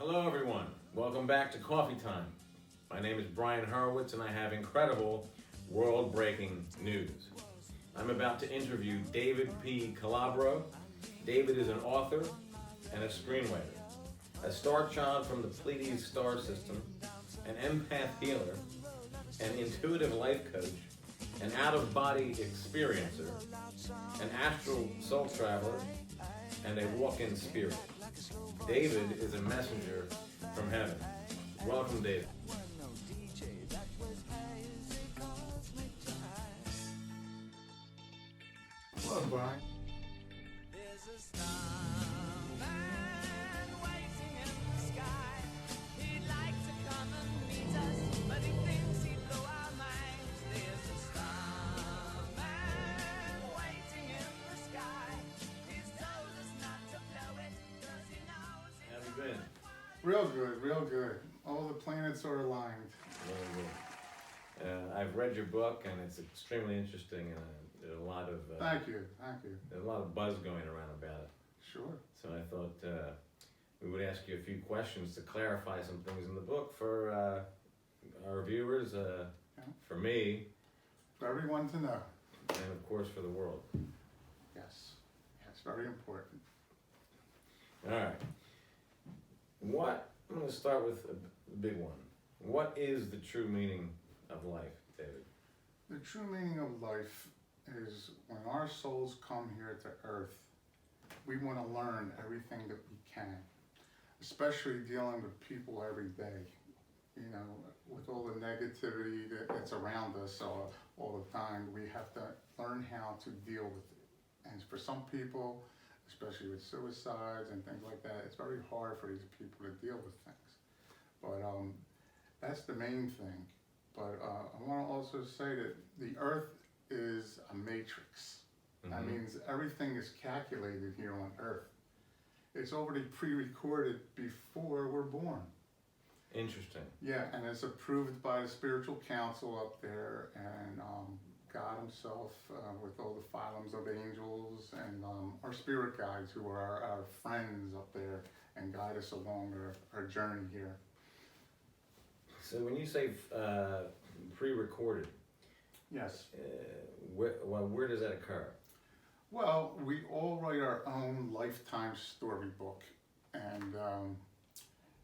Hello everyone, welcome back to Coffee Time. My name is Brian Horowitz and I have incredible world-breaking news. I'm about to interview David P Calabro. David is an author and a screenwriter, a star child from the Pleiades star system, an empath healer, an intuitive life coach, an out-of-body experiencer, an astral soul traveler, and a walk-in spirit. David is a messenger from heaven. Welcome, David. Hello, Brian. Real good, real good. All the planets are aligned. Really good. I've read your book and it's extremely interesting and there's a lot of Thank you. There's a lot of buzz going around about it. Sure. So I thought we would ask you a few questions to clarify some things in the book for our viewers, for me, For everyone to know. and of course for the world. Yes, very important. All right. I'm going to start with the big one. What is the true meaning of life, David? The true meaning of life is when our souls come here to Earth, we want to learn everything that we can, especially dealing with people every day. You know, with all the negativity that's around us all the time, we have to learn how to deal with it. And for some people, especially with suicides and things like that, it's very hard for these people to deal with things. But that's the main thing. But I want to also say that the Earth is a matrix. Mm-hmm. That means everything is calculated here on Earth. It's already pre-recorded before we're born. Interesting. Yeah, and it's approved by the spiritual council up there, and God himself, with all the phylums of angels, and our spirit guides who are our friends up there and guide us along our journey here. So when you say pre-recorded, yes, where does that occur? Well, we all write our own lifetime storybook, and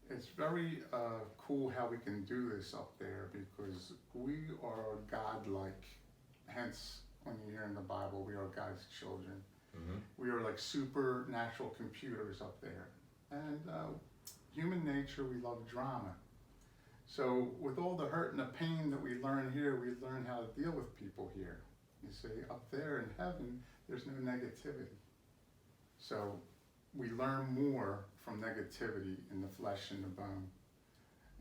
it's very cool how we can do this up there because we are godlike. Hence, when you hear in the Bible, we are God's children. Mm-hmm. We are like supernatural computers up there. And human nature, we love drama. So with all the hurt and the pain that we learn here, we learn how to deal with people here. You see, up there in heaven, there's no negativity. So we learn more from negativity in the flesh and the bone.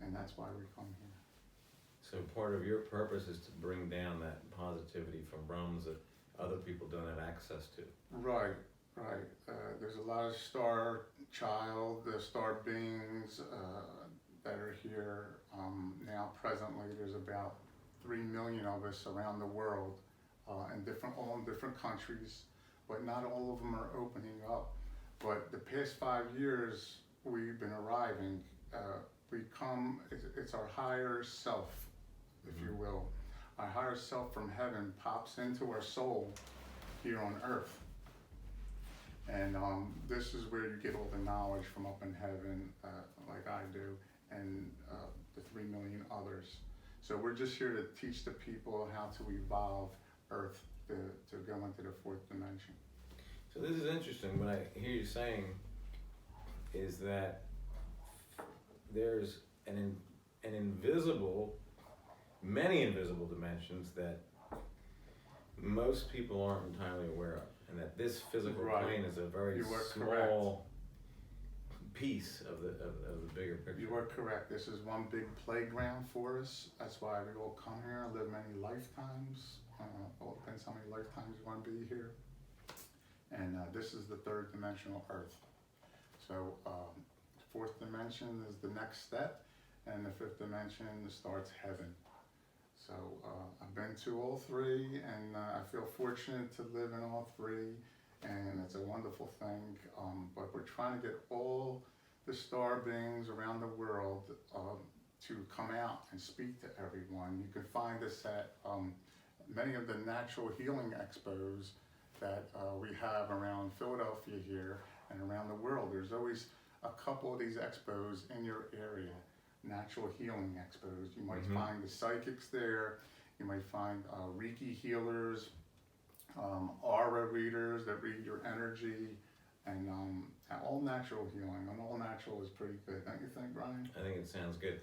And that's why we come here. So part of your purpose is to bring down that positivity from realms that other people don't have access to. Right. There's a lot of star beings that are here. Now presently there's about 3 million of us around the world, all in different countries, but not all of them are opening up. But the past 5 years we've been arriving. It's our higher self, if you will. Our higher self from heaven pops into our soul here on earth. And this is where you get all the knowledge from up in heaven, like I do, and the 3 million others. So we're just here to teach the people how to evolve Earth to go into the 4th dimension. So this is interesting. What I hear you saying is that there's many invisible dimensions that most people aren't entirely aware of, and that this physical plane is a very small piece of the bigger picture. You are correct. This is one big playground for us. That's why we all come here and live many lifetimes. It depends how many lifetimes you want to be here. And this is the 3rd dimensional Earth. So 4th dimension is the next step, and the 5th dimension starts heaven. So I've been to all 3, and I feel fortunate to live in all 3, and it's a wonderful thing. But we're trying to get all the star beings around the world to come out and speak to everyone. You can find us at many of the natural healing expos that we have around Philadelphia here and around the world. There's always a couple of these expos in your area, natural healing expos. You might find the psychics there. You might find Reiki healers, aura readers that read your energy, and all natural healing. And all natural is pretty good, don't you think, Brian? I think it sounds good.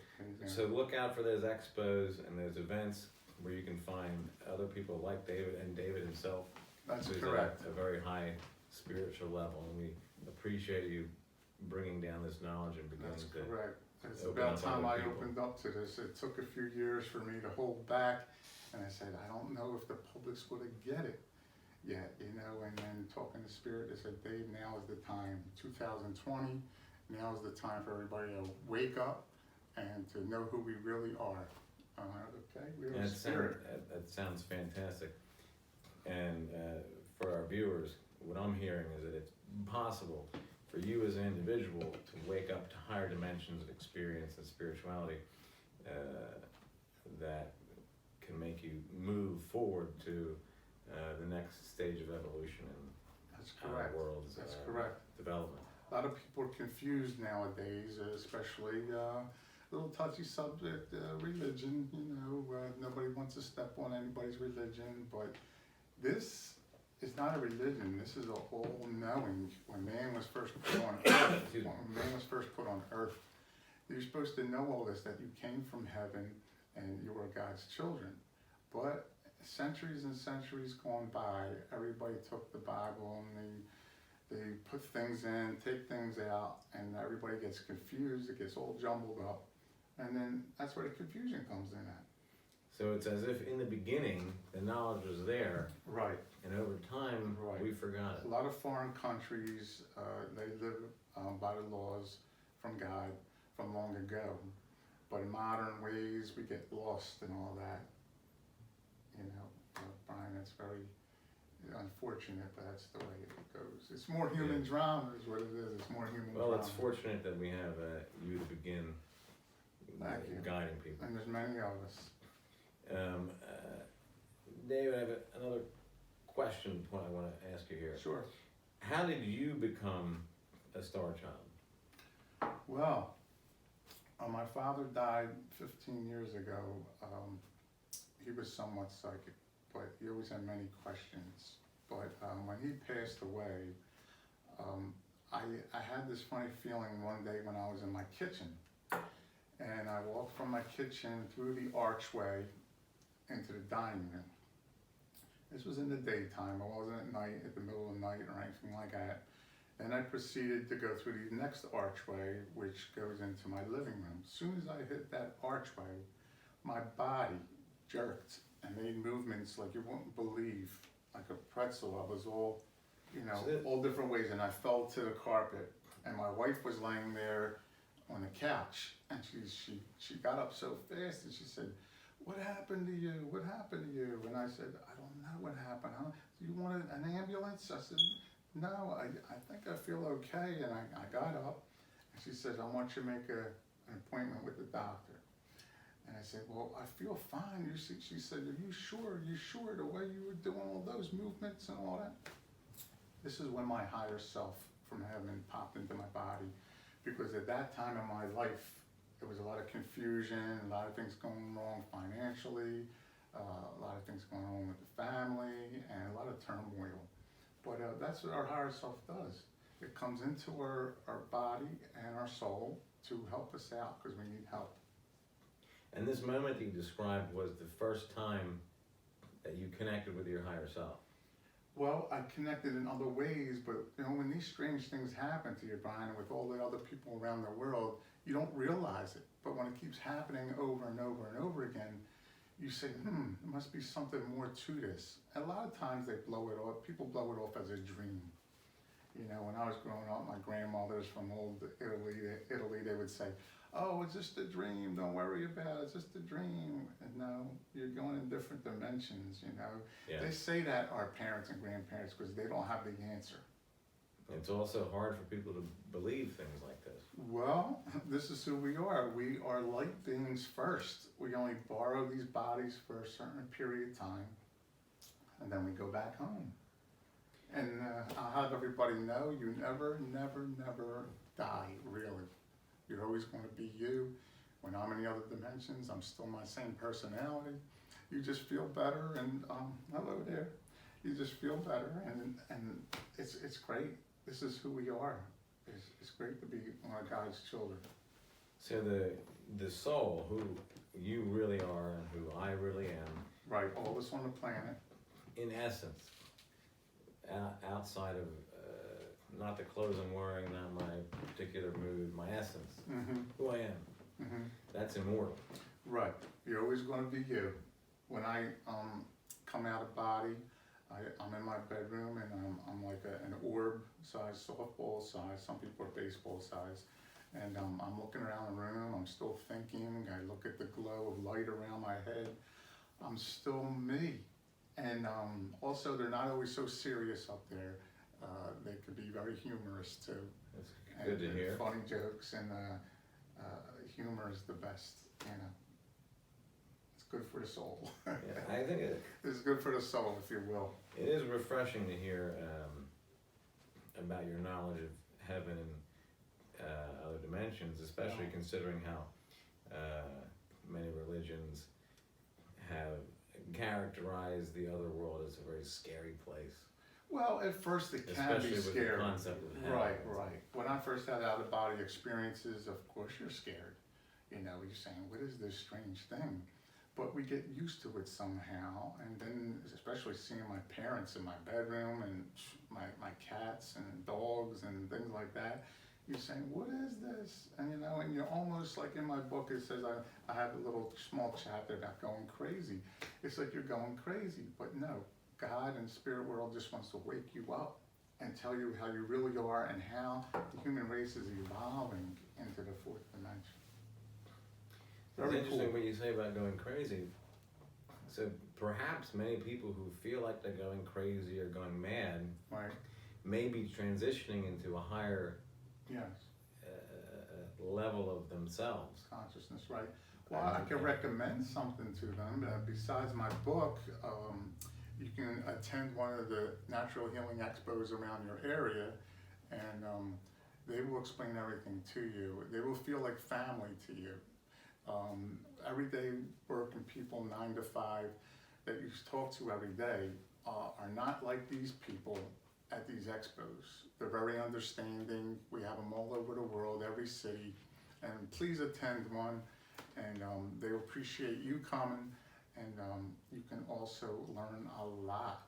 So look out for those expos and those events where you can find other people like David and David himself. That's who's correct. At a very high spiritual level, and we appreciate you bringing down this knowledge and beginning That's to correct. It's open about up time other I people. opened up to this. It took a few years for me to hold back, and I said, I don't know if the public's going to get it yet, you know. And then talking to Spirit, they said, Dave, now is the time. 2020, now is the time for everybody to wake up and to know who we really are. Okay, we're a Spirit. That sounds fantastic. And for our viewers, what I'm hearing is that it's possible for you as an individual to wake up to higher dimensions of experience and spirituality that can make you move forward to the next stage of evolution That's in our correct. world's That's correct. development. A lot of people are confused nowadays, especially little touchy subject, religion. You know, nobody wants to step on anybody's religion, but this is not a religion. This is a whole knowing. When man was first put on earth, you're supposed to know all this, that you came from heaven and you are God's children. But centuries and centuries gone by, everybody took the Bible and they put things in, take things out, and everybody gets confused. It gets all jumbled up. And then that's where the confusion comes in at. So it's as if in the beginning the knowledge was there, Right. and over time Right. we forgot A it. lot of foreign countries, they live by the laws from God from long ago. But in modern ways, we get lost and all that. You know, Brian, that's very unfortunate, but that's the way it goes. It's more human drama is what it is. It's more human drama. Well, it's fortunate that we have you to begin Thank you. guiding people. And there's many of us. David, I have another question I want to ask you here. Sure. How did you become a star child? Well, my father died 15 years ago. He was somewhat psychic, but he always had many questions. But when he passed away, I had this funny feeling one day when I was in my kitchen. And I walked from my kitchen through the archway into the dining room. This was in the daytime. It wasn't at night, at the middle of the night or anything like that. Then I proceeded to go through the next archway, which goes into my living room. As soon as I hit that archway, my body jerked and made movements like you wouldn't believe, like a pretzel. I was all, all different ways, and I fell to the carpet. And my wife was laying there on the couch, and she got up so fast, and she said, "What happened to you? What happened to you?" And I said, "I don't know what happened. Huh? Do you want an ambulance?" I said, "No, I think I feel okay." And I got up, and she said, "I want you to make an appointment with the doctor." And I said, "Well, I feel fine." She said, "Are you sure? Are you sure the way you were doing all those movements and all that?" This is when my higher self from heaven popped into my body. Because at that time in my life, there was a lot of confusion, a lot of things going wrong financially, a lot of things going on with the family, and a lot of turmoil. But that's what our higher self does. It comes into our body and our soul to help us out because we need help. And this moment that you described was the first time that you connected with your higher self. Well, I connected in other ways, but when these strange things happen to you, Brian, with all the other people around the world, you don't realize it. But when it keeps happening over and over and over again, you say, there must be something more to this. And a lot of times they blow it off. People blow it off as a dream. When I was growing up, my grandmothers from old Italy, they would say, "Oh, it's just a dream. Don't worry about it. It's just a dream." And no, you're going in different dimensions, Yeah. They say that, our parents and grandparents, because they don't have the answer. It's also hard for people to believe things like this. Well, this is who we are. We are light beings first. We only borrow these bodies for a certain period of time, and then we go back home. And I'll have everybody know you never, never, never die, really. You're always going to be you. When I'm in the other dimensions, I'm still my same personality. You just feel better, and hello there. You just feel better, and it's great. This is who we are. It's great to be one of God's children. So the soul, who you really are and who I really am. Right, all of us on the planet. In essence, outside of not the clothes I'm wearing, not my particular mood, my essence, who I am, that's immortal. Right, you're always going to be you. When I come out of body, I'm in my bedroom and I'm like an orb size, softball size, some people are baseball size, and I'm looking around the room, I'm still thinking, I look at the glow of light around my head, I'm still me. And also, they're not always so serious up there. They could be very humorous too. That's good to hear. Funny jokes and humor is the best. You know, it's good for the soul. Yeah, I think it's good for the soul, if you will. It is refreshing to hear about your knowledge of heaven and other dimensions, especially considering how many religions have characterized the other world as a very scary place. Well, at first it can especially be with scary. The concept of hell. Right. When I first had out-of-body experiences, of course you're scared. You know, you're saying, what is this strange thing? But we get used to it somehow, and then especially seeing my parents in my bedroom and my cats and dogs and things like that, you're saying, what is this? And you know, and you're almost like in my book, it says I have a little small chapter about going crazy. It's like you're going crazy, but no, God and spirit world just wants to wake you up and tell you how you really are and how the human race is evolving into the fourth dimension. It's interesting what you say about going crazy. So perhaps many people who feel like they're going crazy or going mad may be transitioning into a higher level of themselves. Consciousness, right. Well, I can recommend something to them. Besides my book, you can attend one of the natural healing expos around your area, and they will explain everything to you. They will feel like family to you. Everyday working people, 9 to 5, that you talk to every day are not like these people at these expos. They're very understanding. We have them all over the world, every city, and please attend one, and they appreciate you coming, and you can also learn a lot.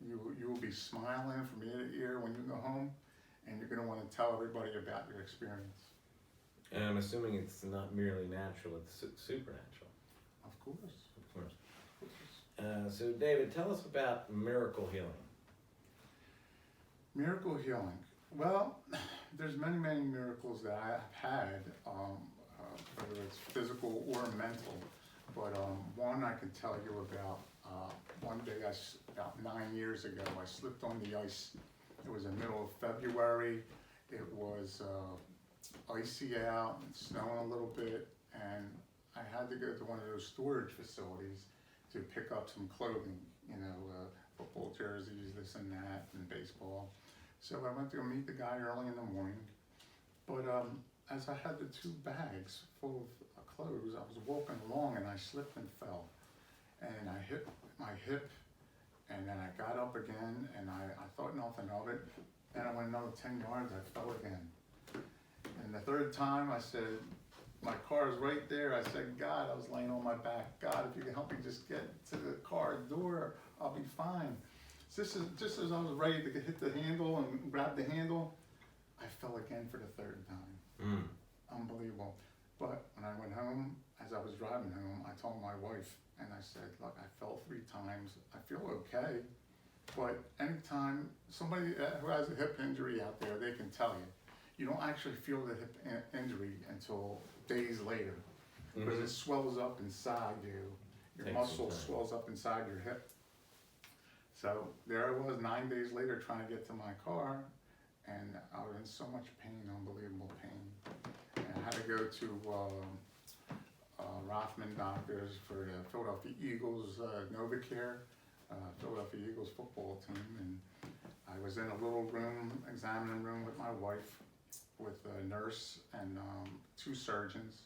You will be smiling from ear to ear when you go home, and you're going to want to tell everybody about your experience. And I'm assuming it's not merely natural, it's supernatural. Of course. Of course. So David, tell us about miracle healing. Miracle healing. Well, there's many miracles that I've had, whether it's physical or mental. But one I can tell you about. One day, about 9 years ago, I slipped on the ice. It was the middle of February. It was icy out and snowing a little bit, and I had to go to one of those storage facilities to pick up some clothing, you know, football jerseys, this and that, and baseball. So I went to go meet the guy early in the morning, but as I had the 2 bags full of clothes, I was walking along and I slipped and fell, and I hit my hip, and then I got up again, and I thought nothing of it. Then I went another 10 yards, I fell again. And the 3rd time I said, my car is right there. I said, God, I was laying on my back. God, if you can help me just get to the car door, I'll be fine. Just as I was ready to hit the handle and grab the handle, I fell again for the 3rd time. Unbelievable. But when I went home, as I was driving home, I told my wife, and I said, look, I fell 3 times. I feel okay. But anytime somebody who has a hip injury out there, they can tell you. You don't actually feel the hip injury until days later, because it swells up inside you. Your muscle swells up inside your hip. So there I was 9 days later trying to get to my car, and I was in so much pain, unbelievable pain. And I had to go to Rothman Doctors for the Philadelphia Eagles NovaCare, Philadelphia Eagles football team, and I was in a little room, examining room with my wife, with a nurse and 2 surgeons,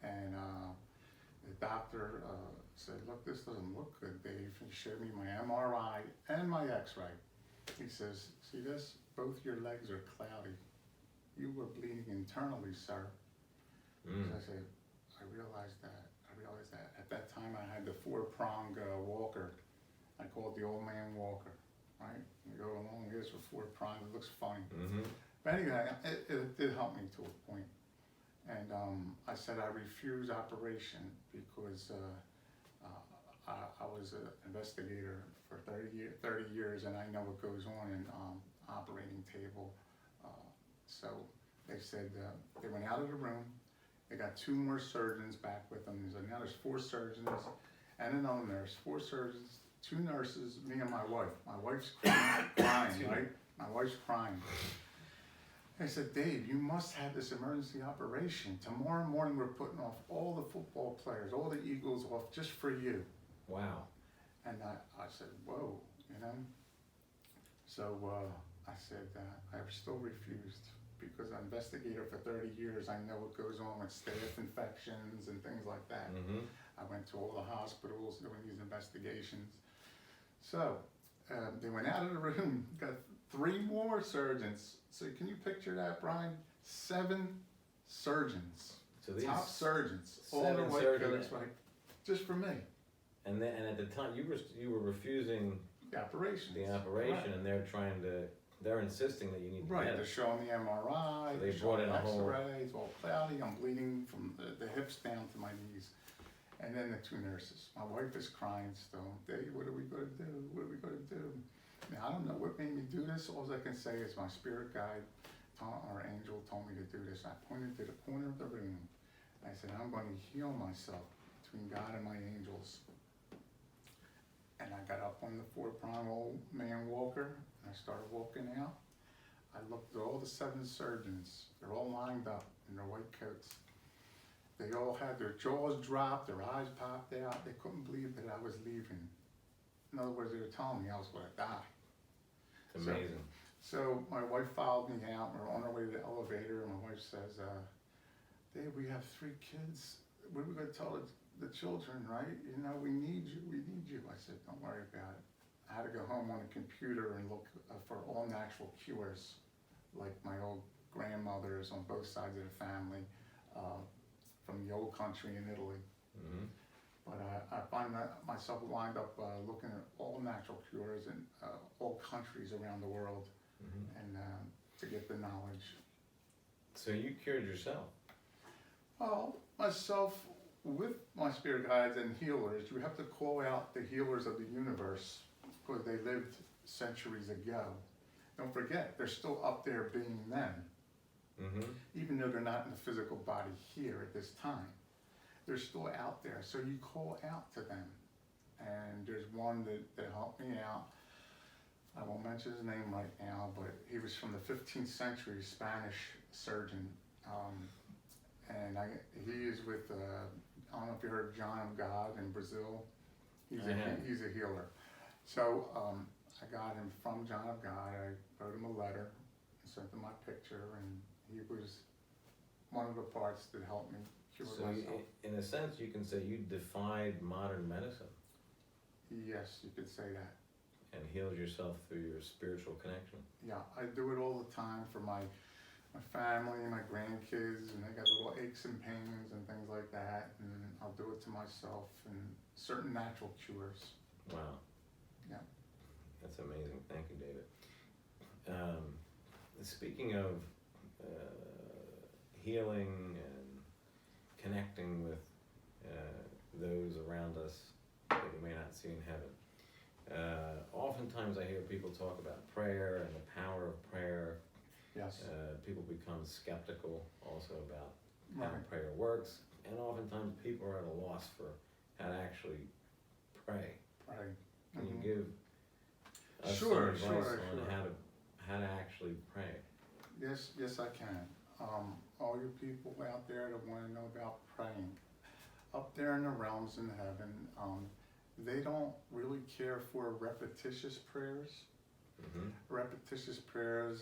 and the doctor said, "Look, this doesn't look good, Dave." He showed me my MRI and my X-ray. He says, "See this? Both your legs are cloudy. You were bleeding internally, sir." So I said, I realized that. At that time, I had the 4-prong walker. I call it the old man walker, right? You go along this with 4 prongs. It looks funny. But anyway, it did help me to a point. And I said I refuse operation because I was an investigator for 30 years, and I know what goes on in operating table. So they said they went out of the room. They got 2 more surgeons back with them. So now there's 4 surgeons and another nurse. 4 surgeons, 2 nurses, me and my wife. My wife's crying, right? My wife's crying. I said, "Dave, you must have this emergency operation. Tomorrow morning we're putting off all the football players, all the Eagles off just for you." Wow. And I said, "Whoa," you know? So I said, I still refused, because I'm an investigator for 30 years. I know what goes on with staph infections and things like that. I went to all the hospitals doing these investigations. So they went out of the room, got 3 more surgeons. So can you picture that, Brian? 7 surgeons, So these top surgeons, all the 7 white surgeons- coats, right? Just for me, And at the time you were refusing the operations. the operation, Right. and they're insisting that you need to Right, get they're it. showing the MRI, So they they're brought showing in a whole- X-rays, it's all cloudy, I'm bleeding from the hips down to my knees. And then the 2 nurses. My wife is crying still. "Dave, what are we gonna do? What are we gonna do?" Now, I don't know what made me do this. All I can say is my spirit guide, our angel, told me to do this. I pointed to the corner of the room. I said, "I'm going to heal myself between God and my angels." And I got up on the 4-prong old man walker, and I started walking out. I looked at all the 7 surgeons. They're all lined up in their white coats. They all had their jaws dropped, their eyes popped out. They couldn't believe that I was leaving. In other words, they were telling me I was going to die. It's amazing. So my wife followed me out. We're on our way to the elevator, and my wife says, "Dave, we have 3 kids. What are we going to tell the children, right? You know, we need you. I said, "Don't worry about it." I had to go home on a computer and look for all natural cures, like my old grandmothers on both sides of the family, from the old country in Italy. But I find that myself lined up looking at all natural cures in all countries around the world, and to get the knowledge. So you cured yourself. Well, myself, with my spirit guides and healers, you have to call out the healers of the universe, because they lived centuries ago. Don't forget, they're still up there being them, even though they're not in the physical body here at this time. They're still out there, so you call out to them. And there's one that helped me out. I won't mention his name right now, but he was from the 15th century Spanish surgeon. And he is with, I don't know if you heard of John of God in Brazil. He's a healer. So I got him from John of God. I wrote him a letter and sent him my picture, and he was one of the parts that helped me cure myself. In a sense, you can say you defied modern medicine. Yes, you could say that. And healed yourself through your spiritual connection. Yeah, I do it all the time for my family, my grandkids, and they got little aches and pains and things like that, and I'll do it to myself, and certain natural cures. Wow. Yeah. That's amazing. Thank you, David. Speaking of healing and connecting with those around us that we may not see in heaven, oftentimes I hear people talk about prayer and the power of prayer. Yes. People become skeptical also about how Right. prayer works, and oftentimes people are at a loss for how to actually pray. Right. Can you give us Sure, some advice sure, on sure. how to actually pray? Yes, I can. All you people out there that want to know about praying, up there in the realms in heaven, they don't really care for repetitious prayers. Mm-hmm. Repetitious prayers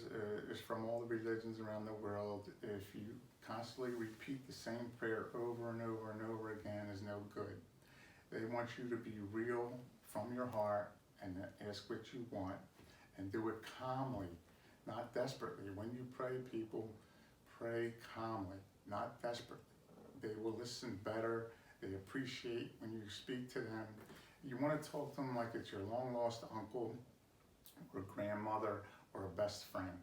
is from all the religions around the world. If you constantly repeat the same prayer over and over and over again is no good. They want you to be real from your heart and ask what you want and do it calmly, not desperately. When you pray, people, pray calmly, not desperately. They will listen better. They appreciate when you speak to them. You want to talk to them like it's your long lost uncle or grandmother or a best friend.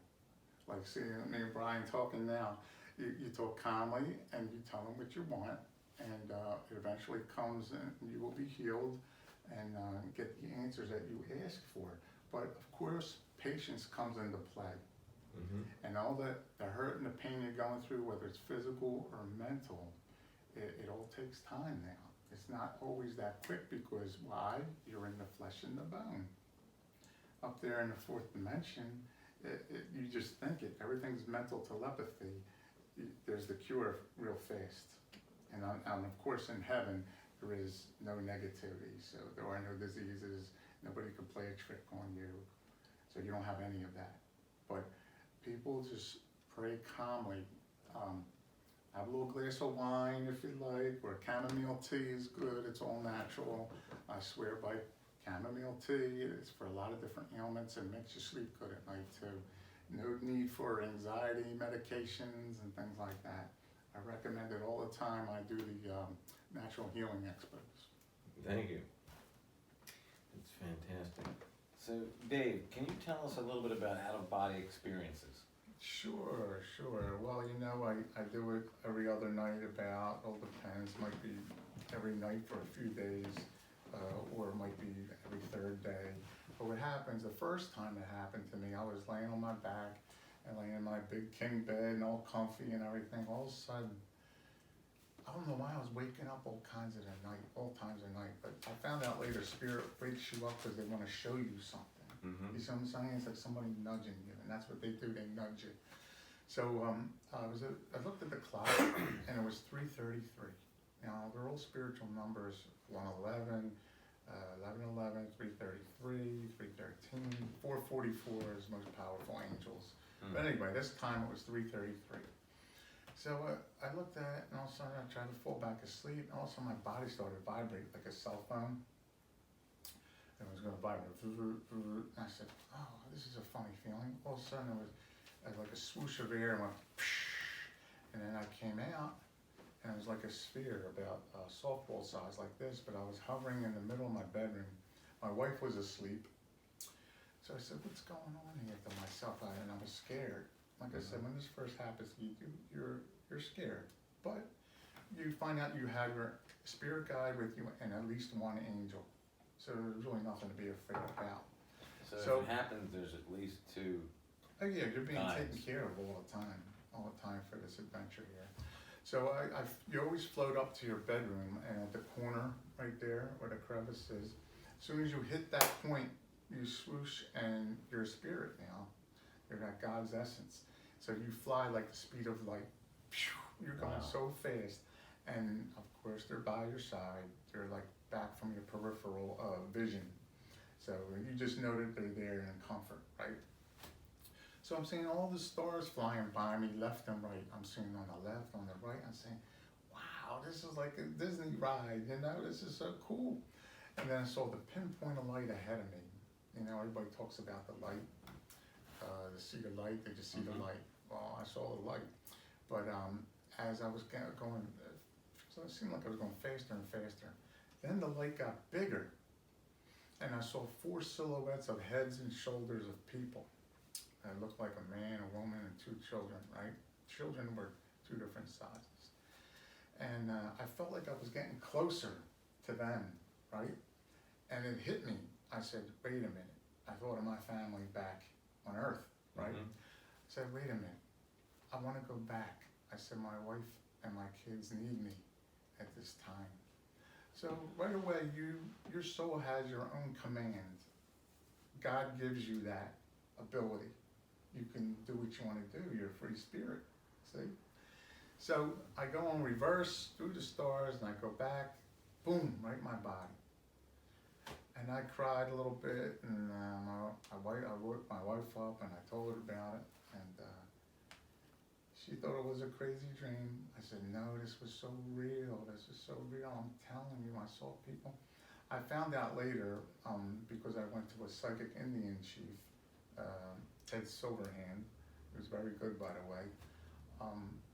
Like seeing me and Brian talking now, you talk calmly and you tell them what you want, and it eventually comes and you will be healed and get the answers that you ask for. But of course, patience comes into play. Mm-hmm. And all the hurt and the pain you're going through, whether it's physical or mental, it all takes time now. It's not always that quick because why? You're in the flesh and the bone. Up there in the fourth dimension, you just think it. Everything's mental telepathy. There's the cure real fast. And of course in heaven, there is no negativity. So there are no diseases. Nobody can play a trick on you. So you don't have any of that. But people just pray calmly. Have a little glass of wine if you like, or chamomile tea is good. It's all natural. I swear by chamomile tea. It's for a lot of different ailments and makes you sleep good at night too. No need for anxiety medications and things like that. I recommend it all the time. I do the natural healing expos. Thank you. It's fantastic. So, Dave, can you tell us a little bit about out-of-body experiences? Sure. Well, I do it every other night about, all depends, might be every night for a few days, or it might be every third day. But what happens, the first time it happened to me, I was laying on my back and laying in my big king bed and all comfy and everything. All of a sudden, I don't know why I was waking up all times of the night, but I found out later spirit wakes you up because they want to show you something. Mm-hmm. You see what I'm saying? It's like somebody nudging you, and that's what they do, they nudge you. So I looked at the clock, and it was 3:33. Now, they're all spiritual numbers, 111, 1111, 333, 313, 444 is most powerful angels. Mm-hmm. But anyway, this time it was 3:33. So I looked at it, and all of a sudden I tried to fall back asleep, and all of a sudden my body started to vibrate like a cell phone. It was going to vibrate. And I said, oh, this is a funny feeling. All of a sudden it was like a swoosh of air and went, and then I came out, and it was like a sphere about a softball size like this, but I was hovering in the middle of my bedroom. My wife was asleep. So I said, what's going on here to myself? And I was scared. Like I said, when this first happens to you, you're scared. But you find out you have your spirit guide with you and at least one angel. So there's really nothing to be afraid about. So if it happens, there's at least two. Oh yeah, you're being guides. taken care of all the time for this adventure here. So you always float up to your bedroom, and at the corner right there where the crevice is, as soon as you hit that point, you swoosh and you're a spirit now. You're that God's essence. So you fly like the speed of light. You're going so fast. And of course they're by your side. They're like back from your peripheral vision. So you just know that they're there in comfort, right? So I'm seeing all the stars flying by me left and right. I'm seeing on the left, on the right. I'm saying, wow, this is like a Disney ride, this is so cool. And then I saw the pinpoint of light ahead of me. Everybody talks about the light. To see the light, they just see the light. Well, I saw the light. But as I was going, so it seemed like I was going faster and faster. Then the light got bigger, and I saw 4 silhouettes of heads and shoulders of people. It looked like a man, a woman, and 2 children, right? Children were 2 different sizes. And I felt like I was getting closer to them, right? And it hit me. I said, wait a minute. I thought of my family back on Earth, right? Mm-hmm. I said, wait a minute. I want to go back. I said, my wife and my kids need me at this time. So right away, your soul has your own command. God gives you that ability. you can do what you want to do. You're a free spirit. See? So I go on reverse through the stars and I go back, boom, right in my body. And I cried a little bit, and I woke my wife up and I told her about it, and she thought it was a crazy dream. I said, no, this was so real. This is so real. I'm telling you, I saw people. I found out later, because I went to a psychic Indian chief, Ted Silverhand, who's very good, by the way.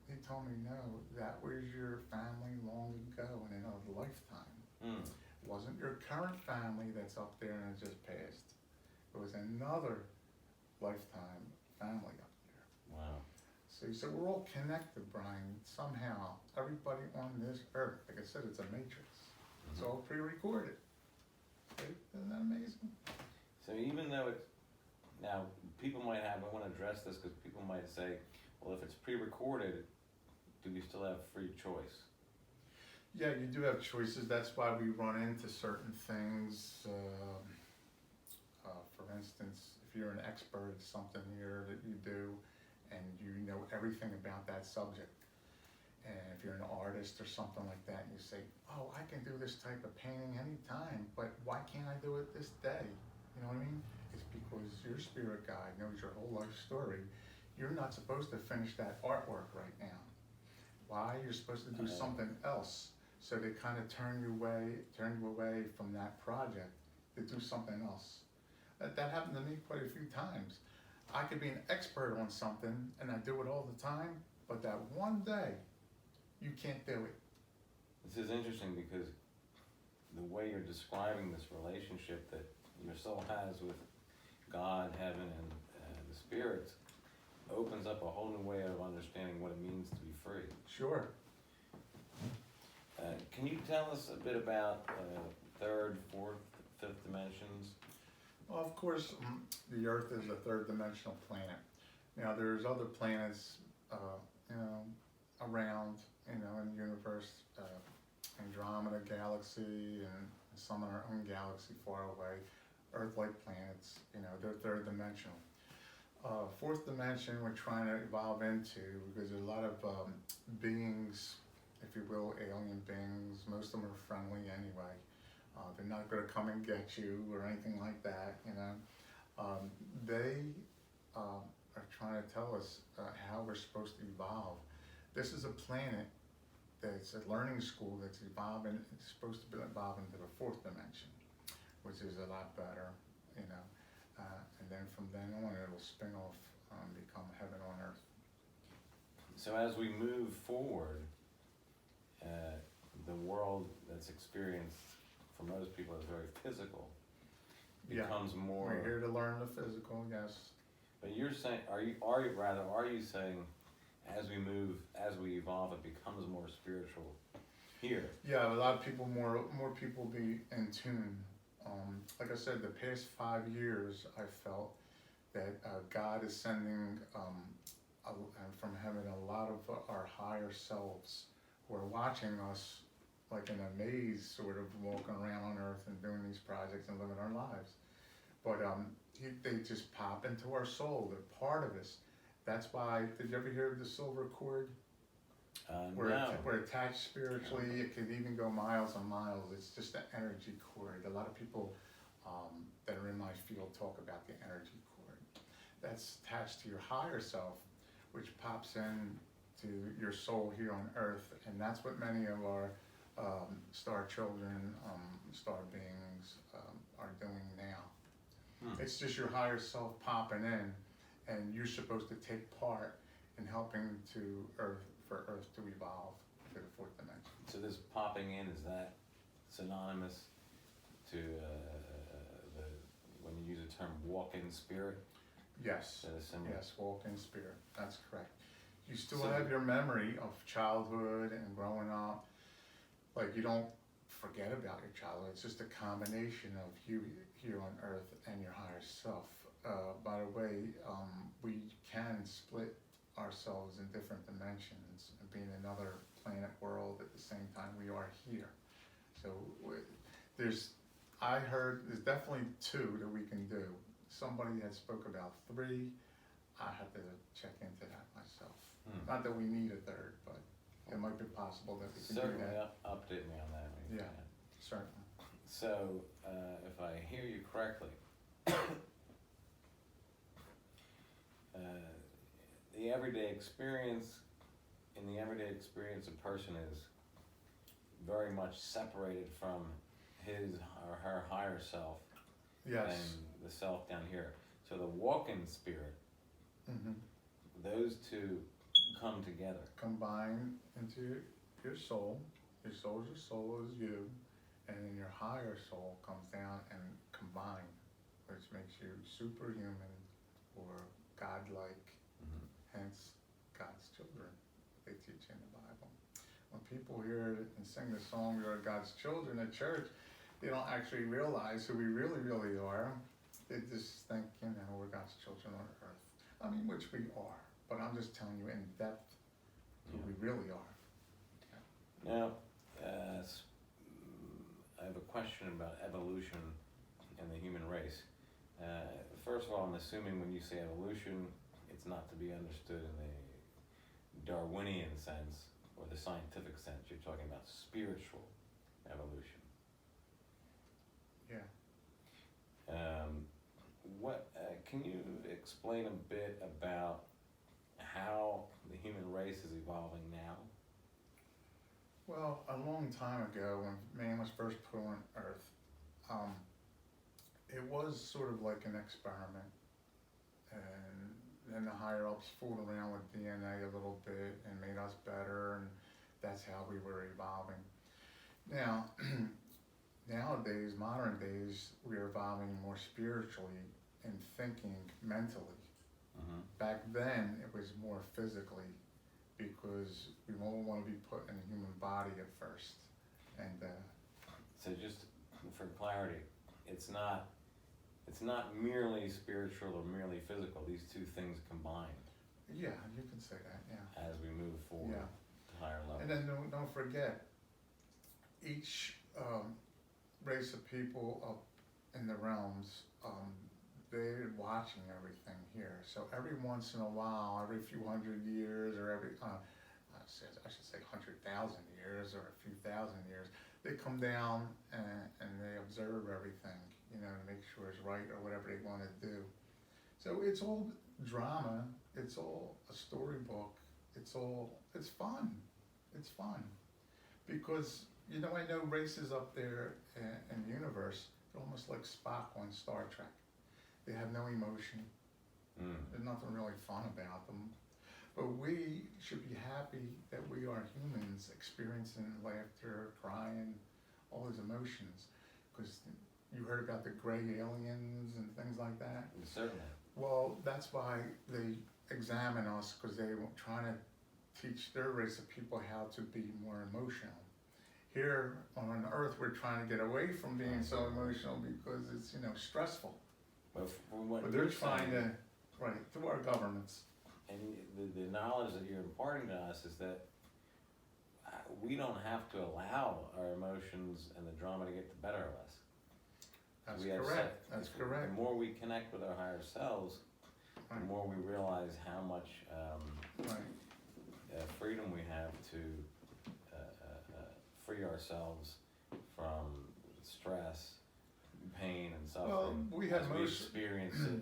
He told me, no, that was your family long ago in another lifetime. Mm. It wasn't your current family that's up there and it just passed. It was another lifetime family up there. Wow. See, so we're all connected, Brian, somehow. Everybody on this earth, like I said, it's a matrix. It's all pre-recorded. See? Isn't that amazing? So even though it's, now people might have, I want to address this because people might say, well, if it's pre-recorded, do we still have free choice? Yeah, you do have choices. That's why we run into certain things. For instance, if you're an expert at something here that you do, and you know everything about that subject, and if you're an artist or something like that, and you say, oh, I can do this type of painting anytime, but why can't I do it this day? You know what I mean? It's because your spirit guide knows your whole life story. You're not supposed to finish that artwork right now. Why? You're supposed to do something else. So they kind of turn you away from that project to do something else. That happened to me quite a few times. I could be an expert on something and I do it all the time, but that one day, you can't do it. This is interesting because the way you're describing this relationship that your soul has with God, heaven, and the spirits opens up a whole new way of understanding what it means to be free. Sure. Can you tell us a bit about third, fourth, fifth dimensions? Well, of course, the Earth is a third dimensional planet. Now, there's other planets, around, in the universe, Andromeda galaxy, and some in our own galaxy far away, Earth-like planets, they're third dimensional. Fourth dimension we're trying to evolve into because there's a lot of beings, if you will, alien beings. Most of them are friendly anyway. They're not going to come and get you or anything like that, They are trying to tell us how we're supposed to evolve. This is a planet that's a learning school that's evolving. It's supposed to be evolving to the fourth dimension, which is a lot better, and then from then on it'll spin off, become heaven on earth. So as we move forward, the world that's experienced for most people is very physical. Becomes more. We're here to learn the physical, yes. But you're saying, are you saying, as we evolve, it becomes more spiritual here? Yeah, a lot of people, more people be in tune. Like I said, the past 5 years, I felt that God is sending from heaven a lot of our higher selves who are watching us like in a maze, sort of walking around on earth and doing these projects and living our lives. But they just pop into our soul. They're part of us. That's why, did you ever hear of the silver cord? No. We're attached spiritually. It can even go miles and miles. It's just an energy cord. A lot of people that are in my field talk about the energy cord. That's attached to your higher self, which pops in to your soul here on earth. And that's what many of our star children, star beings are doing now. It's just your higher self popping in, and you're supposed to take part in helping for Earth to evolve to the fourth dimension. So this popping in, is that synonymous to when you use the term walk-in spirit? Yes. Yes, walk-in spirit. That's correct. You still have your memory of childhood and growing up. Like, you don't forget about your childhood. It's just a combination of you here on Earth and your higher self. By the way, we can split ourselves in different dimensions and be in another planet world at the same time we are here. So I heard there's definitely 2 that we can do. Somebody had spoke about 3. I have to check into that myself. Hmm. Not that we need a third, but it might be possible that we can do Certainly that. update me on that when you Yeah. can. Certainly. So, if I hear you correctly, the everyday experience, in the everyday experience, a person is very much separated from his or her higher self Yes. and the self down here. So the walk-in spirit, Mm-hmm. those two come together. Combine into your soul. Your soul is you, and then your higher soul comes down and combine, which makes you superhuman or godlike. Mhm. Hence, God's children. They teach in the Bible. When people hear it and sing the song, "We are God's children" at church, they don't actually realize who we really are. They just think, we're God's children on earth. I mean, which we are, but I'm just telling you in depth who we really are. Now, I have a question about evolution and the human race. First of all, I'm assuming when you say evolution, it's not to be understood in the Darwinian sense or the scientific sense. You're talking about spiritual evolution. Yeah. Can you explain a bit about how the human race is evolving now? Well, a long time ago, when man was first put on Earth, it was sort of like an experiment, and then the higher ups fooled around with DNA a little bit and made us better, and that's how we were evolving. Now, nowadays, modern days, we're evolving more spiritually and thinking mentally. Mm-hmm. Back then, it was more physically, because we won't want to be put in a human body at first. And So just for clarity, it's not merely spiritual or merely physical. These two things combine yeah, you can say that, yeah. as we move forward Yeah. to higher levels. And then don't forget, each race of people up in the realms, they're watching everything here. So every once in a while, every few hundred years, or every, I should say 100,000 years, or a few thousand years, they come down and they observe everything, to make sure it's right or whatever they want to do. So it's all drama, it's all a storybook, it's fun. It's fun. Because, I know races up there in the universe, they're almost like Spock on Star Trek. They have no emotion. There's nothing really fun about them. But we should be happy that we are humans experiencing laughter, crying, all those emotions. Because you heard about the gray aliens and things like that? Certainly. Well, that's why they examine us, because they were trying to teach their race of people how to be more emotional. Here on Earth, we're trying to get away from being so emotional because it's, stressful. But they're trying to, right, through our governments. And the knowledge that you're imparting to us is that we don't have to allow our emotions and the drama to get the better of us. That's correct. That's correct. The more we connect with our higher selves, Right. the more we realize how much freedom we have to free ourselves from stress, pain, and suffering. Well, we have as we experience it.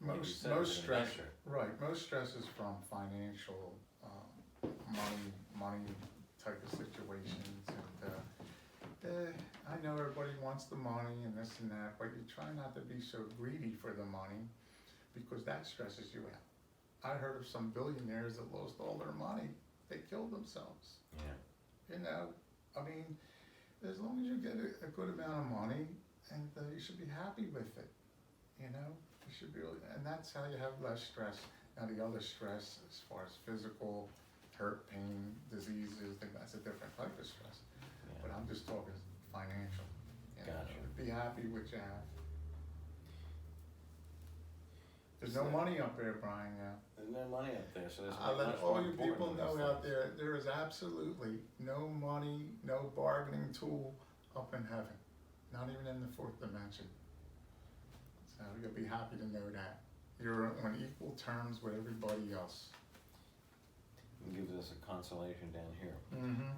most stress. Right. Most stress is from financial, money type of situations, and I know everybody wants the money and this and that, but you try not to be so greedy for the money, because that stresses you out. I heard of some billionaires that lost all their money. They killed themselves. Yeah. I mean, as long as you get a good amount of money, and you should be happy with it. You should be, and that's how you have less stress. Now the other stress, as far as physical, hurt, pain, diseases, that's a different type of stress. Yeah. But I'm just talking financial. Gotcha. Be happy with what you have. There's no money up there, Brian, now. There's no money up there, so there's I'll let much all more you important people than know these out things. there is absolutely no money, no bargaining tool up in heaven. Not even in the fourth dimension. So you'll be happy to know that. you're on equal terms with everybody else. It gives us a consolation down here. Mm-hmm.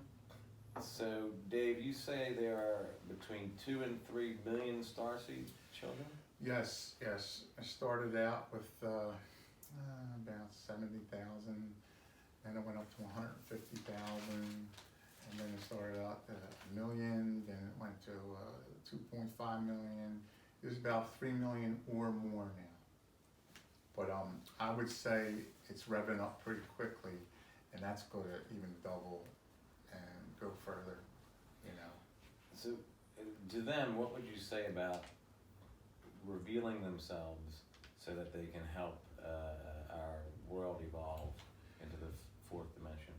So, Dave, you say there are between 2 and 3 million starseed children? Yes, yes. I started out with about 70,000, then it went up to 150,000, and then it started out at 1 million, then it went to 2.5 million. There's about 3 million or more now. But I would say it's revving up pretty quickly, and that's going to even double and go further, you know. So, to them, what would you say about revealing themselves so that they can help our world evolve into the fourth dimension?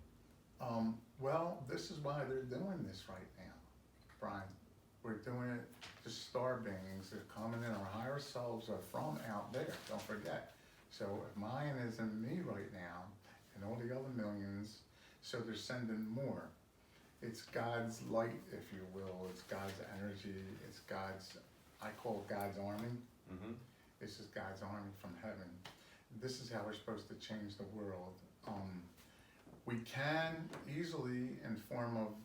Well, this is why they're doing this right now, Brian. We're doing it to star beings. They're coming in. Our higher selves are from out there. Don't forget. So if Mayan is in me right now, and all the other millions, so they're sending more. It's God's light, if you will. It's God's energy. It's God's, I call it God's army. Mm-hmm. This is God's army from heaven. This is how we're supposed to change the world. We can easily, in form of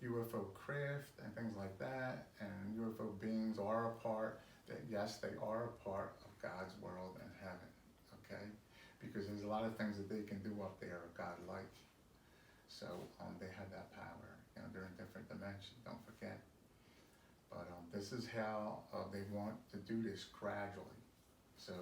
UFO craft and things like that, and UFO beings are a part, that yes, they are a part of God's world and heaven, okay? Because there's a lot of things that they can do up there God-like. So they have that power, you know, they're in different dimensions, don't forget. But this is how they want to do this gradually. So,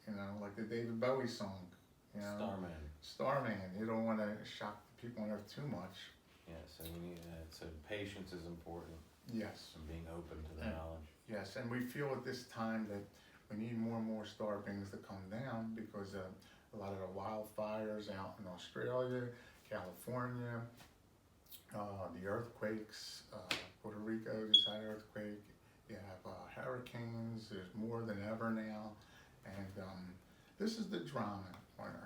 you know, like the David Bowie song, you know, Starman. You don't want to shock the people on Earth too much. Yeah, so we need so patience is important. Yes. And being open to the knowledge. Yes, and we feel at this time that we need more and more star beings to come down because a lot of the wildfires out in Australia, California, the earthquakes, Puerto Rico just had an earthquake. You have hurricanes. There's more than ever now, and this is the drama on Earth.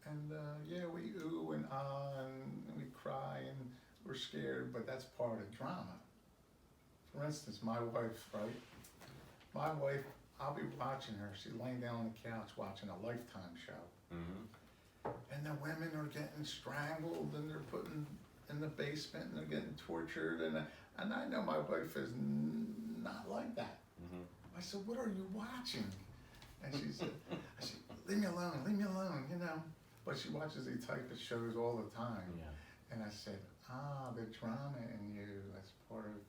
And yeah, we ooh and ah and we cry and we're scared, but that's part of the drama. For instance, my wife, right? My wife, I'll be watching her. She's laying down on the couch watching a Lifetime show. Mm-hmm. And the women are getting strangled and they're put in the basement and they're getting tortured. And I know my wife is not like that. Mm-hmm. I said, what are you watching? And she said, leave me alone, you know. But she watches these type of shows all the time. Yeah. And I said, the drama in you, that's part of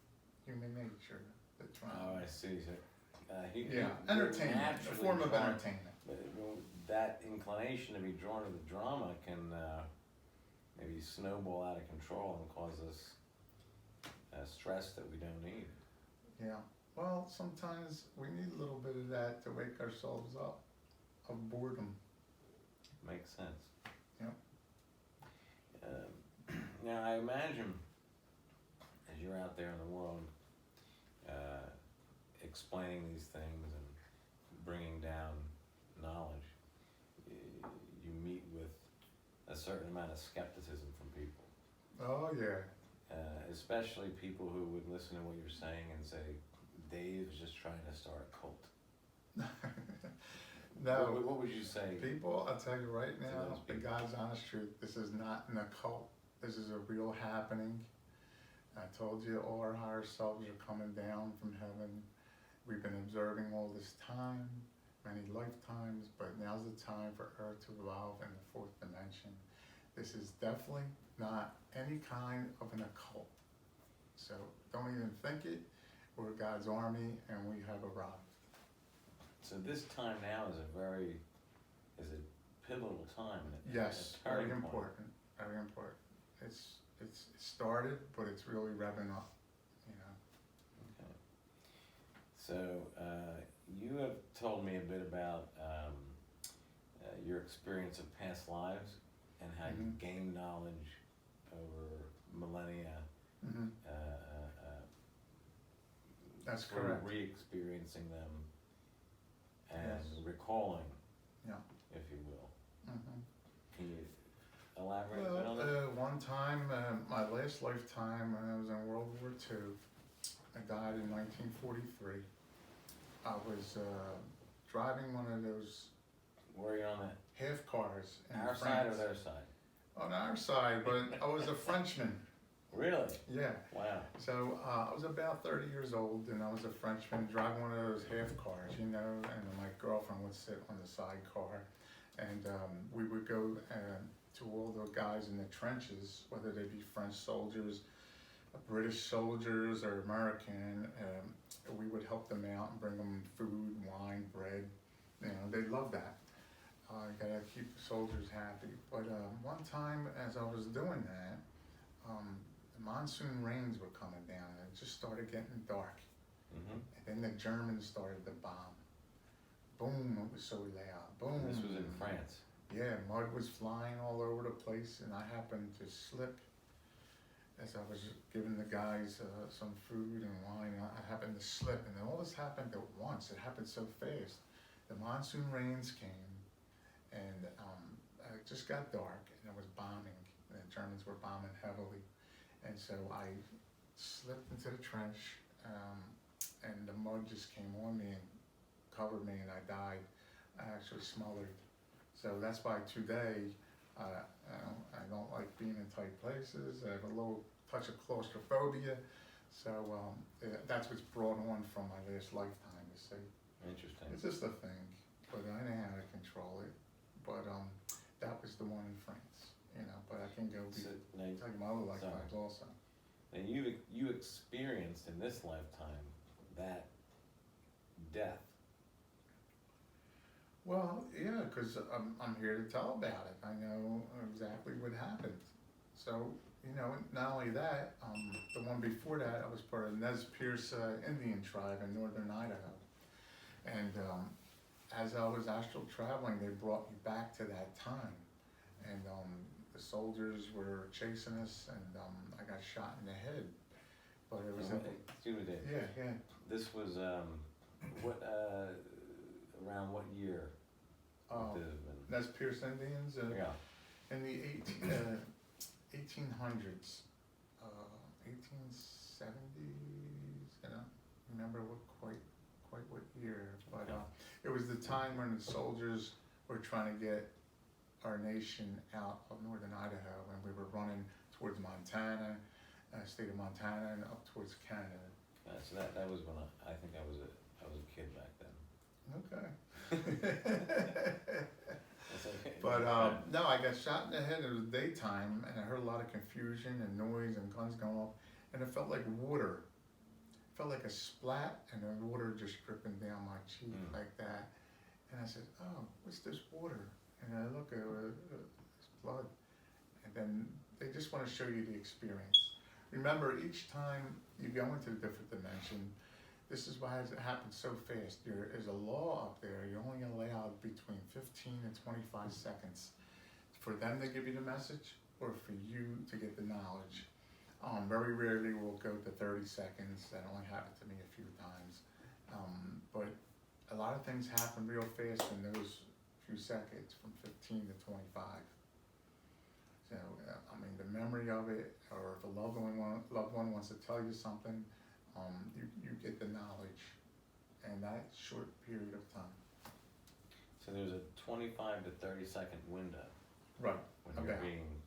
human nature, the drama. Oh, I see. So, entertainment, a form of entertainment. That inclination to be drawn to the drama can maybe snowball out of control and cause us stress that we don't need. Yeah. Well, sometimes we need a little bit of that to wake ourselves up, of boredom. Makes sense. Yep. Now, I imagine as you're out there in the world explaining these things and bringing down knowledge, you meet with a certain amount of skepticism from people. Oh, yeah. Especially people who would listen to what you're saying and say, Dave's just trying to start a cult. No. What would you say? People, I'll tell you right now, the God's honest truth, this is not an occult. This is a real happening. I told you all our higher selves are coming down from heaven. We've been observing all this time, many lifetimes, but now's the time for Earth to evolve in the fourth dimension. This is definitely not any kind of an occult. So don't even think it. We're God's army and we have arrived. So this time now is a pivotal time. Yes, very important, very important. It's started, but it's really revving up, you know. Okay. So you have told me a bit about your experience of past lives and how you gain knowledge over millennia. Mm-hmm. That's correct. Re-experiencing them and recalling, if you will. Mm-hmm. Can you elaborate a bit on that? One time, my last lifetime, when I was in World War II, I died in 1943. I was driving one of those Where are you on that? half cars in Our France. side or their side? On our side, but I was a Frenchman. Really? Yeah. Wow. So I was about 30 years old, and I was a Frenchman driving one of those half cars, you know, and my girlfriend would sit on the sidecar, and we would go to all the guys in the trenches, whether they be French soldiers, British soldiers, or American. We would help them out and bring them food, wine, bread. You know, they love that. You gotta keep the soldiers happy. But one time, as I was doing that, the monsoon rains were coming down, and it just started getting dark. Mm-hmm. And then the Germans started to bomb. Boom, it was so loud. Boom. This was in France. Yeah, mud was flying all over the place, and I happened to slip as I was giving the guys some food and wine. I happened to slip, and then all this happened at once. It happened so fast. The monsoon rains came, and it just got dark, and it was bombing. The Germans were bombing heavily. And so I slipped into the trench, and the mud just came on me and covered me, and I died. I actually smothered. So that's why today, I don't like being in tight places. I have a little touch of claustrophobia. So that's what's brought on from my last lifetime, you see. Interesting. It's just a thing, but I know how to control it. But that was the one in France, you know, but I can go So, now, tell you my other lifetimes also. now you experienced in this lifetime that death. Well, yeah, because I'm here to tell about it. I know exactly what happened. So, you know, not only that, the one before that, I was part of the Nez Perce Indian tribe in northern Idaho. And as I was astral traveling, they brought me back to that time. And the soldiers were chasing us, and I got shot in the head. But it was... Excuse me, Dave. Yeah. This was what around what year? Would this have been? Nez Perce Indians Yeah. in the 1800s, 1870s, you know, remember quite what year, but it was the time when the soldiers were trying to get our nation out of northern Idaho, and we were running towards Montana, state of Montana, and up towards Canada. So that was when I think I was a kid back then. Okay. That's okay. But no, I got shot in the head. It was daytime, and I heard a lot of confusion and noise and guns going off, and it felt like water. It felt like a splat, and the water just dripping down my cheek like that. And I said, "Oh, what's this water?" And I look at it, it's blood. And then they just want to show you the experience. Remember, each time you go into a different dimension, this is why it happens so fast. There is a law up there. You're only allowed between 15 and 25 seconds for them to give you the message or for you to get the knowledge. Very rarely we'll go to 30 seconds. That only happened to me a few times. But a lot of things happen real fast in those few seconds, from 15 to 25. So, I mean, the memory of it, or if a loved one wants to tell you something, you get the knowledge in that short period of time. So there's a 25 to 30 second window. Right. When you're being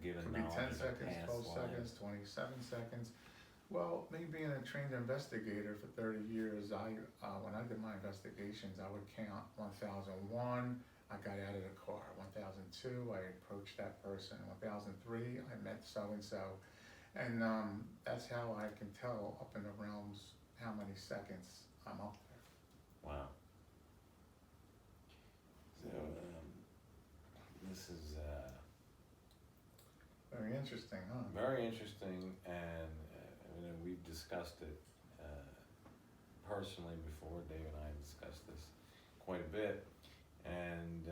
given Could be knowledge 10 seconds, of 12 past seconds, 27 seconds. Well, me being a trained investigator for 30 years, when I did my investigations, I would count 1001, I got out of the car. 1002, I approached that person. 1003, I met so-and-so. And that's how I can tell up in the realms how many seconds I'm up there. Wow. So this is Very interesting, huh? very interesting, and we've discussed it personally before. Dave and I discussed this quite a bit, and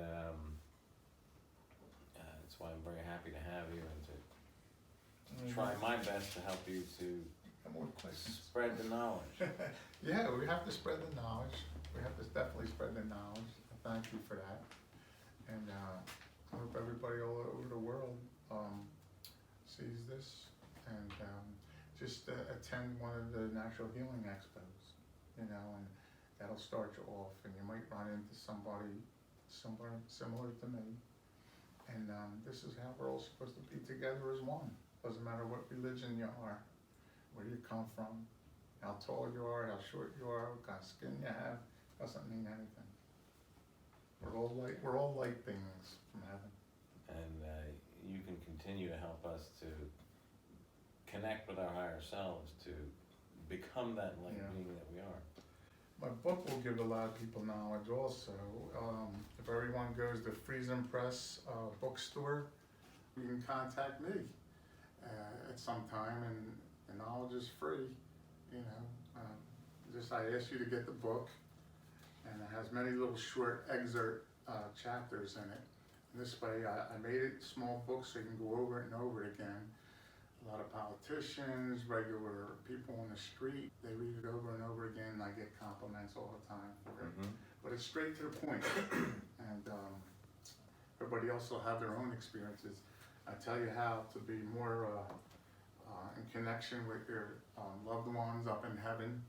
that's why I'm very happy to have you and to try my best to help you to More questions. spread the knowledge. Yeah, we have to spread the knowledge. We have to definitely spread the knowledge. Thank you for that. And I hope everybody all over the world sees this and just attend one of the natural healing expos, you know, and that'll start you off, and you might run into somebody similar to me. And this is how we're all supposed to be together as one. Doesn't matter what religion you are, where you come from, how tall you are, how short you are, what kind of skin you have, doesn't mean anything. We're all light beings from heaven. And you can continue to help us to connect with our higher selves, to become that light being that we are. My book will give a lot of people knowledge also. If everyone goes to Friesen Press bookstore, you can contact me at some time, and the knowledge is free. You know, just I ask you to get the book, and it has many little short excerpt chapters in it. This way, I made it small books so you can go over it and over it again. A lot of politicians, regular people on the street, they read it over and over again, and I get compliments all the time for it. But it's straight to the point. And everybody else will have their own experiences. I tell you how to be more in connection with your loved ones up in heaven.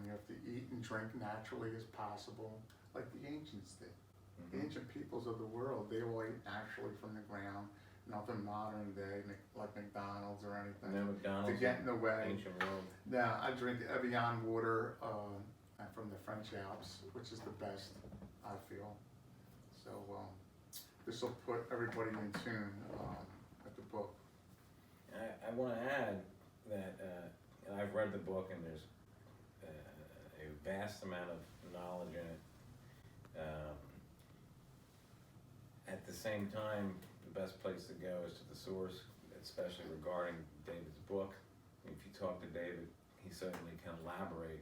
You have to eat and drink naturally as possible, like the ancients did. The ancient peoples of the world, they all ate naturally from the ground. Nothing modern day, like McDonald's or anything. No McDonald's. To get in the way. Ancient world. Now, I drink Evian water from the French Alps, which is the best, I feel. So this will put everybody in tune with the book. I want to add that, and I've read the book, and there's a vast amount of knowledge in it. At the same time, the best place to go is to the source, especially regarding David's book. If you talk to David, he certainly can elaborate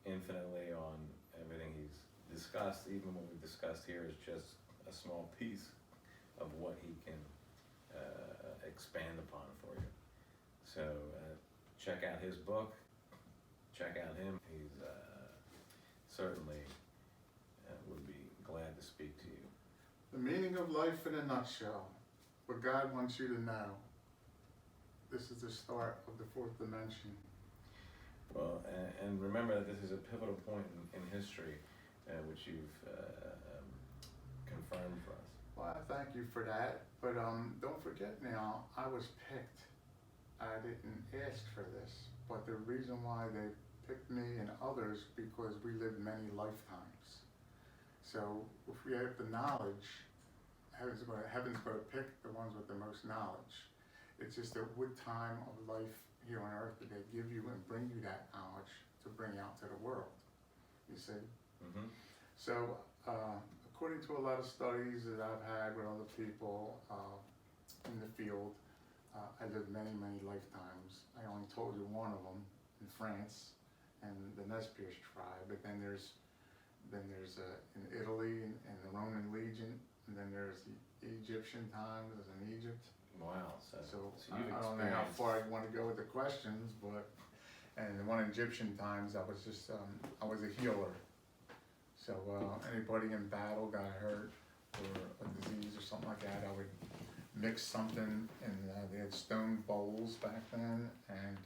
infinitely on everything he's discussed. Even what we've discussed here is just a small piece of what he can expand upon for you. So check out his book, check out him. He's certainly would be glad to speak to you. The meaning of life in a nutshell, what God wants you to know. This is the start of the fourth dimension. Well, and remember that this is a pivotal point in history, which you've confirmed for us. Well, I thank you for that, but don't forget now, I was picked. I didn't ask for this, but the reason why they picked me and others, because we lived many lifetimes. So if we have the knowledge, heaven's going to pick the ones with the most knowledge. It's just at what time of life here on earth did they give you and bring you that knowledge to bring out to the world, you see? So according to a lot of studies that I've had with other people in the field, I lived many, many lifetimes. I only told you one of them in France and the Nez Perce tribe, but then there's in Italy and the Roman Legion, and then there's the Egyptian times in Egypt. Wow. So I don't know how far you want to go with the questions, but and the one in Egyptian times, I was just I was a healer. So anybody in battle got hurt or a disease or something like that, I would mix something, and they had stone bowls back then, and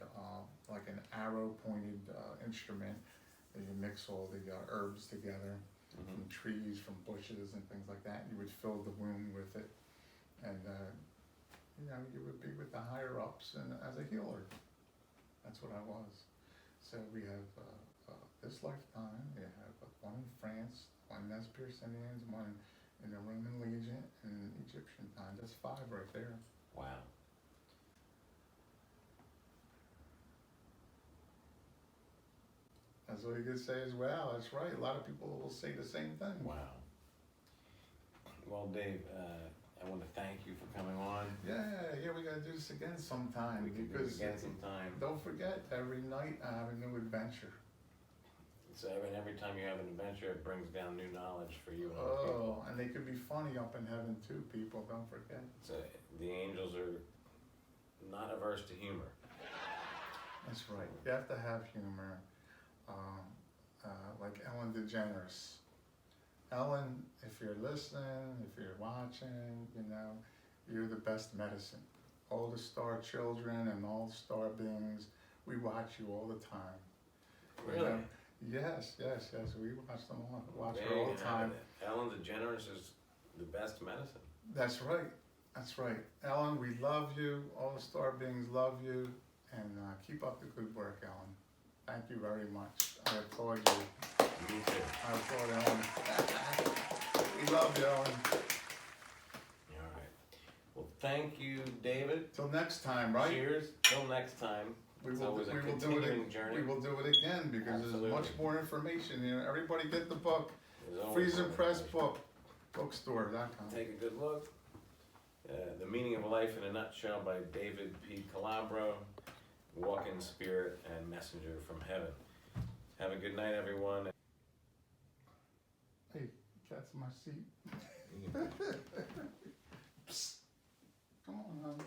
like an arrow pointed instrument. You mix all the herbs together from trees, from bushes and things like that. You would fill the wound with it, and you would be with the higher ups and as a healer. That's what I was. So we have this lifetime. We have one in France, one in Nez Perce Indians, one in the Roman Legion, and Egyptian time. That's 5 right there. Wow. That's what you could say as well. That's right. A lot of people will say the same thing. Wow. Well, Dave, I want to thank you for coming on. Yeah, we gotta do this again sometime. We can do it again sometime. Don't forget, every night I have a new adventure. So every time you have an adventure, it brings down new knowledge for you and other people. Oh, and they could be funny up in heaven too, people. Don't forget. So the angels are not averse to humor. That's right. You have to have humor. Like Ellen DeGeneres. Ellen, if you're listening, if you're watching, you're the best medicine. All the star children and all star beings, we watch you all the time. Really? Yes, yes, yes. We watch them all. Watch There her all you the have time. it. Ellen DeGeneres is the best medicine. That's right. That's right. Ellen, we love you. All the star beings love you. And keep up the good work, Ellen. Thank you very much. I applaud you. Me too. I applaud Ellen. We love you, Ellen. All right. Well, thank you, David. Till next time, right? Cheers. Till next time. We It's will, always a we will do it. continuing journey. We will do it again because Absolutely. there's much more information here. Everybody get the book. There's always Freeze and more Press information. book. Bookstore.com. Take a good look. The Meaning of Life in a Nutshell by David P Calabro, Walk-in Spirit and Messenger from Heaven. Have a good night, everyone. Hey, cat's in my seat. Psst. Come on, hon.